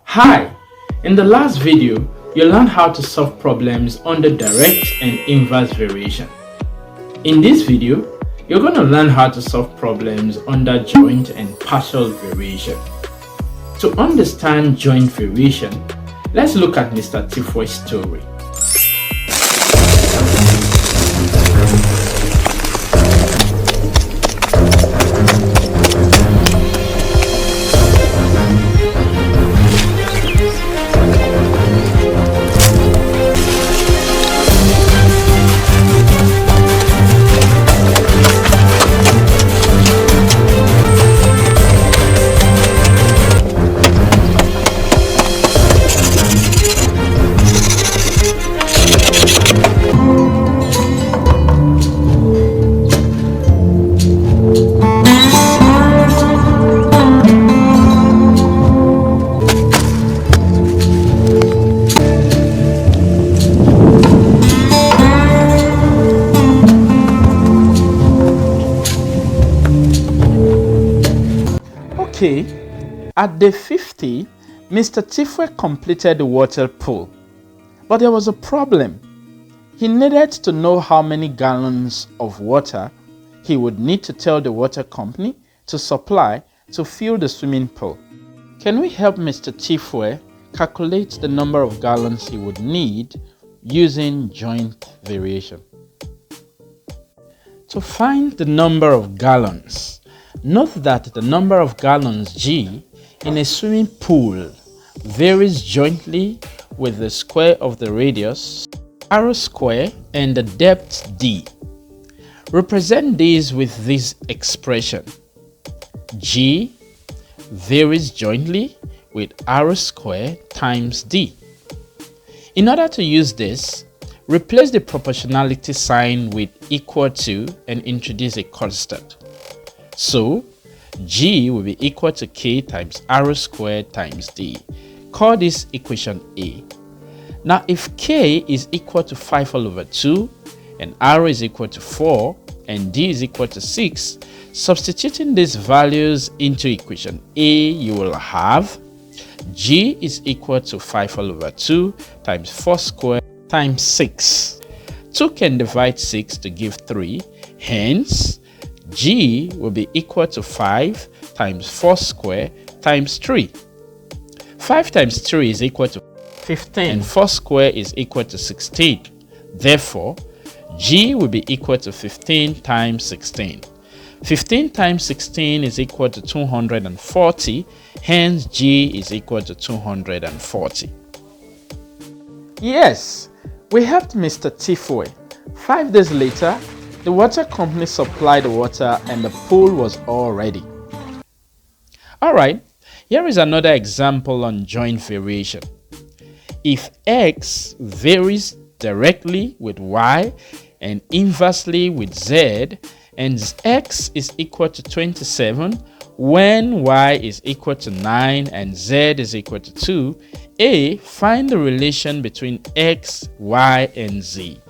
Hi! In the last video, you learned how to solve problems under direct and inverse variation. In this video, you're going to learn how to solve problems under joint and partial variation. To understand joint variation, let's look at Mr. Tifoe's story. Okay, at day 50, Mr. Tifoe completed the water pool, but there was a problem. He needed to know how many gallons of water he would need to tell the water company to supply to fill the swimming pool. Can we help Mr. Tifoe calculate the number of gallons he would need using joint variation? To find the number of gallons, note that the number of gallons G in a swimming pool varies jointly with the square of the radius, r square, and the depth d. Represent these with this expression. G varies jointly with r square times d. In order to use this, replace the proportionality sign with equal to and introduce a constant. So, G will be equal to K times R squared times D. Call this equation A. Now, if K is equal to 5 all over 2, and R is equal to 4, and D is equal to 6, substituting these values into equation A, you will have G is equal to 5 all over 2 times 4 squared times 6. 2 can divide 6 to give 3, hence, G will be equal to 5 times 4 squared times 3. 5 times 3 is equal to 15 and 4 squared is equal to 16. Therefore, G will be equal to 15 times 16. 15 times 16 is equal to 240. Hence, G is equal to 240. Yes, we helped Mr. Tifoe. 5 days later, the water company supplied the water and the pool was all ready. Alright, here is another example on joint variation. If X varies directly with Y and inversely with Z, and X is equal to 27 when Y is equal to 9 and Z is equal to 2, A, find the relation between X, Y, and Z.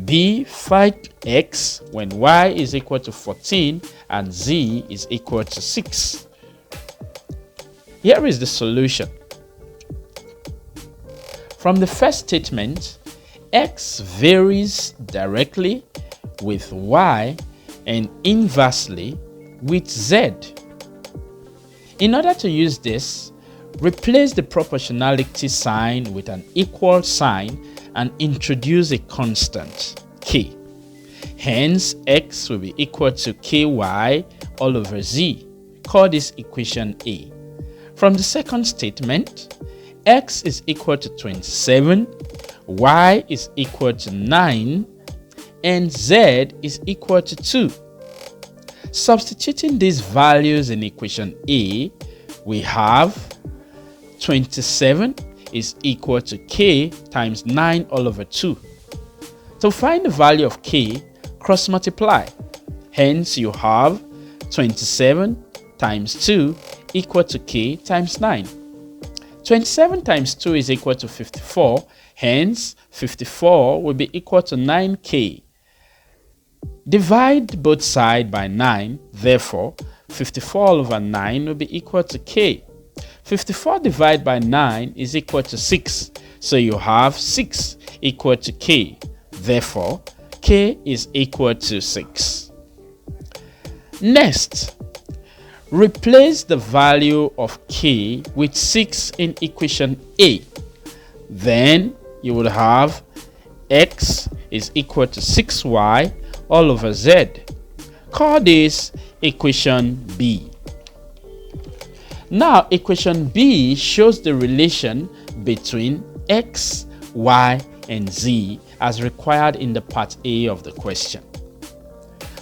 B, find X when Y is equal to 14 and Z is equal to 6. Here is the solution. From the first statement, X varies directly with Y and inversely with Z. In order to use this, replace the proportionality sign with an equal sign and introduce a constant, K. Hence, X will be equal to Ky all over Z. Call this equation A. From the second statement, X is equal to 27, Y is equal to 9, and Z is equal to 2. Substituting these values in equation A, we have 27 is equal to K times 9 all over 2. To find the value of K, cross multiply. Hence, you have 27 times 2 equal to k times 9. 27 times 2 is equal to 54. Hence, 54 will be equal to 9k. Divide both sides by 9. Therefore, 54 over 9 will be equal to k. 54 divided by 9 is equal to 6. So you have 6 equal to k. Therefore, k is equal to 6. Next, replace the value of k with 6 in equation A. Then you will have x is equal to 6y all over z. Call this equation B. Now, equation B shows the relation between x, y, and z as required in the part A of the question.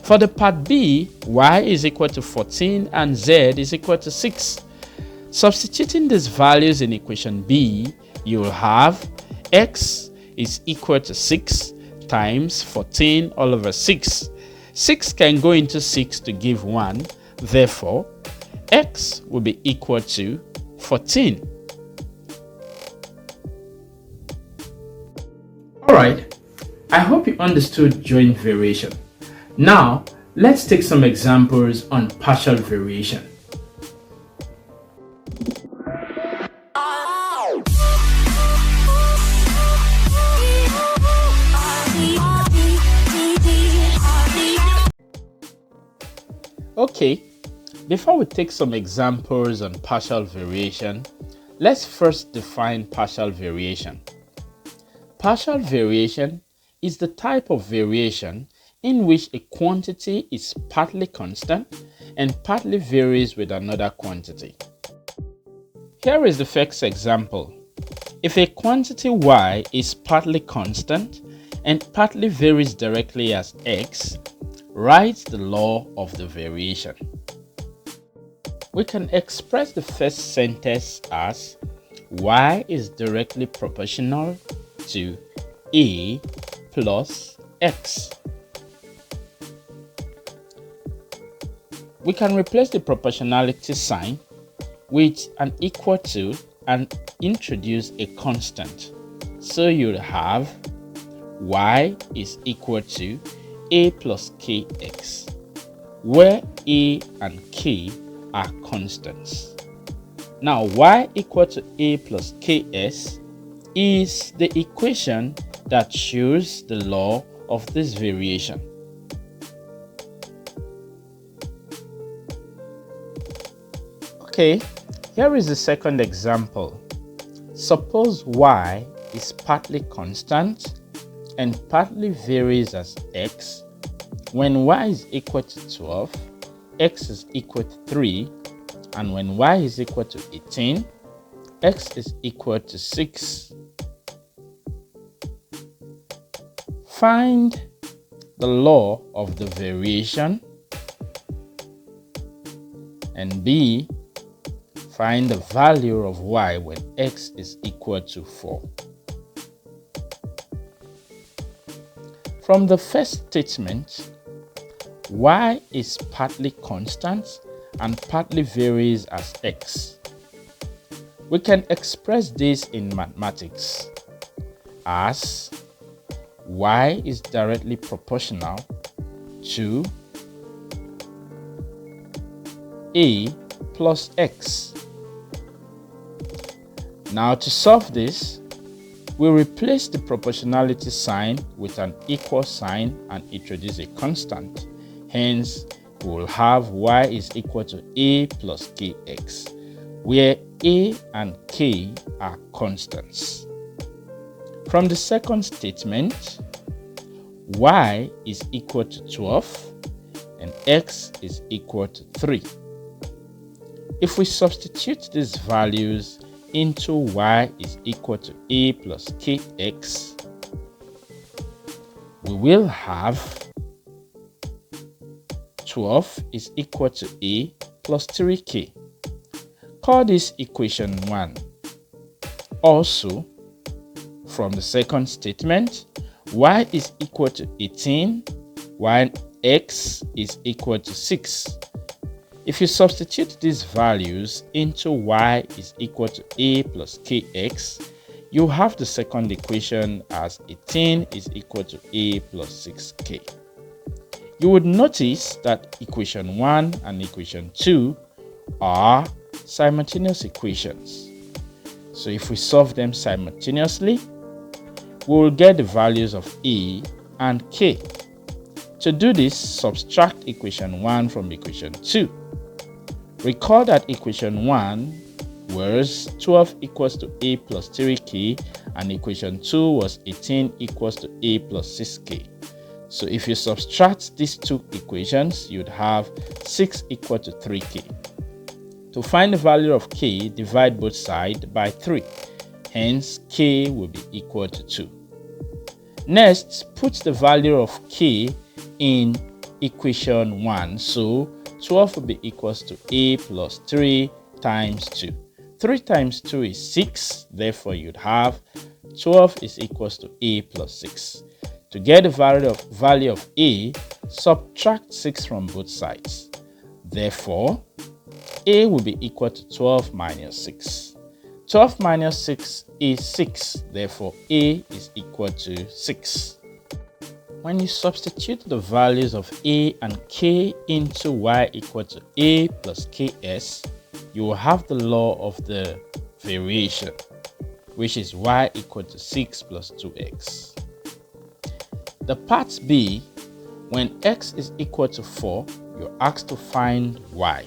For the part B, y is equal to 14 and z is equal to 6. Substituting these values in equation B, you will have x is equal to 6 times 14 all over 6. 6 can go into 6 to give 1. Therefore, x will be equal to 14. Alright, I hope you understood joint variation. Now, let's take some examples on partial variation. Okay, before we take some examples on partial variation, let's first define partial variation. Partial variation is the type of variation in which a quantity is partly constant and partly varies with another quantity. Here is the first example. If a quantity y is partly constant and partly varies directly as x, write the law of the variation. We can express the first sentence as y is directly proportional to a plus x. We can replace the proportionality sign with an equal to and introduce a constant. So you'll have y is equal to a plus kx, where a and k are constants. Now, y equal to a plus ks is the equation that shows the law of this variation. Okay, here is the second example. Suppose y is partly constant and partly varies as x. When y is equal to 12, x is equal to 3, and when y is equal to 18, x is equal to 6. Find the law of the variation, and B, find the value of y when x is equal to 4. From the first statement, y is partly constant and partly varies as x. We can express this in mathematics as y is directly proportional to a plus x. Now, to solve this, we replace the proportionality sign with an equal sign and introduce a constant. Hence, we will have y is equal to a plus kx, where a and k are constants. From the second statement, y is equal to 12 and x is equal to 3. If we substitute these values into y is equal to a plus kx, we will have 12 is equal to a plus 3k. Call this equation 1. Also, from the second statement, y is equal to 18 while x is equal to 6. If you substitute these values into y is equal to a plus kx, you have the second equation as 18 is equal to a plus 6k. You would notice that equation 1 and equation 2 are simultaneous equations. So if we solve them simultaneously, we will get the values of a and k. To do this, subtract equation 1 from equation 2. Recall that equation 1 was 12 equals to a plus 3k and equation 2 was 18 equals to a plus 6k. So if you subtract these two equations, you'd have 6 equal to 3k. To find the value of k, divide both sides by 3. Hence, k will be equal to 2. Next, put the value of k in equation 1. So 12 will be equals to a plus 3 times 2. 3 times 2 is 6. Therefore, you'd have 12 is equals to a plus 6. To get the value of a, subtract 6 from both sides. Therefore, a will be equal to 12 minus 6. 12 minus 6 is 6. Therefore, a is equal to 6. When you substitute the values of a and k into y equal to a plus ks, you will have the law of the variation, which is y equal to 6 plus 2x. The part B, when x is equal to 4, you're asked to find y.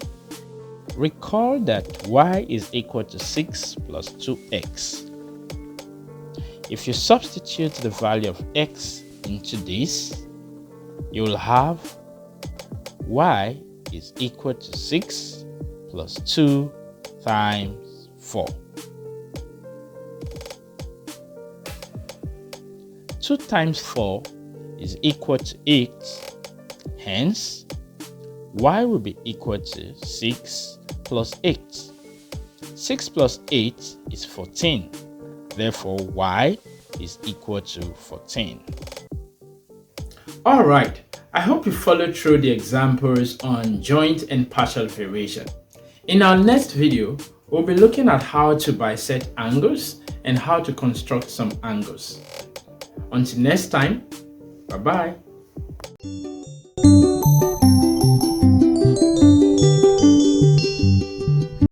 Recall that y is equal to 6 plus 2x. If you substitute the value of x into this, you'll have y is equal to 6 plus 2 times 4. 2 times 4 is equal to 8. Hence, y will be equal to 6 plus 8. 6 plus 8 is 14. Therefore, y is equal to 14. Alright, I hope you followed through the examples on joint and partial variation. In our next video, we'll be looking at how to bisect angles and how to construct some angles. Until next time, bye-bye.